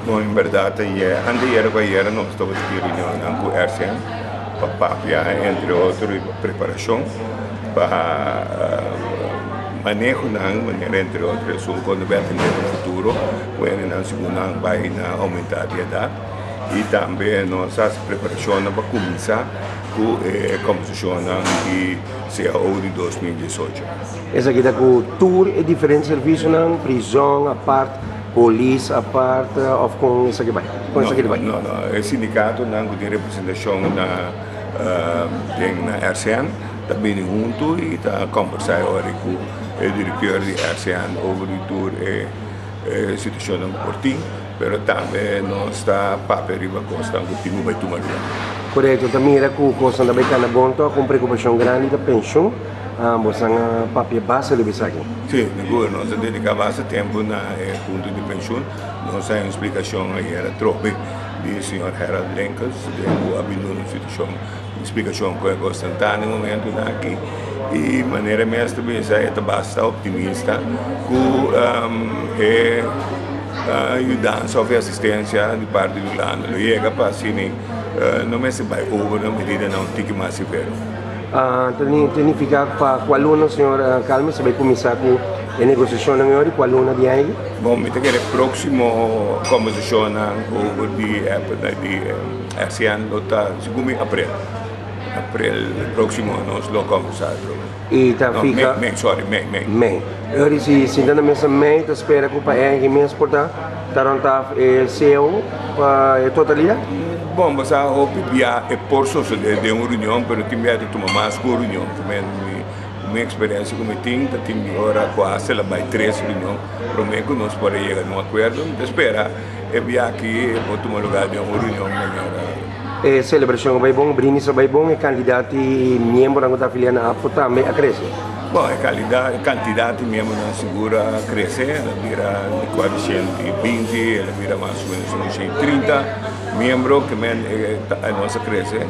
Bom, em verdade, ande era vai era nós estamos aqui reunião com o RCM para entre outros preparação para manejo na maneira entre outros quando vai atender no futuro quando na segunda vai aumentar a idade e também nossa preparação para começar com a composição de CAO de 2018. Essa aqui dá com tour e diferentes serviços na prisão a parte, polícia a parte, ou com isso aqui vai? Com isso aqui vai? Não, o sindicato não tem representação na RCN, também junto e está conversando agora com o diretor de RCN sobre o tour e a situação no Portinho, mas também não está para arriba costa que Portinho vai tomar. Correto, também era com o costa da Baicana Bonto, com preocupação grande da pensão, você tem papel base de bisa aqui? Sim, nós dedicamos bastante tempo na ponto de pensão, nós temos uma explicação aí era trope do senhor Harold Lenkers, de abrindo uma situação, explicação que eu gosto no momento aqui e maneira mesmo bisa é bastante optimista com ajudança ou assistência de parte do lado, chega para assim não é se vai over na medida não tem que mais severo. Tem ficar para qual ano, senhor Calma, você vai começar com a negociação agora e qual ano de aí? Bom, me tem que o próximo conversação over de esse ano está segundo abril. Abril próximo nós lo conversar. E tá fica Mei. Agora se ainda na mesa Mei, tá espera que o país mês portar, tá CEO para a totalidade? Bom, mas a OPPA é por sorte de uma reunião, mas tem que tomar mais que uma reunião. Também minha experiência como tem agora quase lá vai 3 reuniões, prometo que nós podemos chegar a um acordo. Espera, é via aqui para tomar lugar de uma reunião melhor. Celebração vai bom, brindis vai bom, e candidato e membro da filial na APO também a crescer. Bom, a quantidade de membros não segura a crescer, ela vira de 420, ela vira mais ou menos 130 membros que a nossa cresce.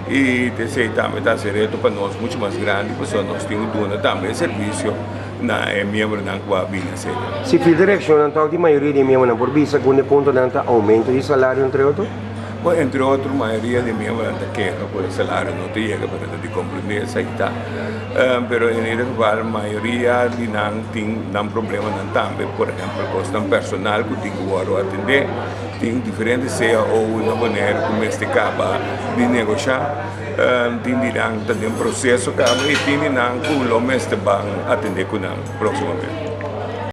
E terceiro também está sendo para nós muito mais grande, porque nós temos também serviço na membro na qual vinha ser. Se a direção então a maioria de membros na por visa, segundo ponto danta aumento de salário entre outros? Bom, entre outros, a maioria de membros não queja por o salário, não te chega para de compreender essa está. Pero em geral, a maioria de não tem problema não também, por exemplo, custa personal que tem que atender, tem diferentes ou na maneira como este acaba de negociar, tem um processo que e tem não que o homem está atender com nós proximamente.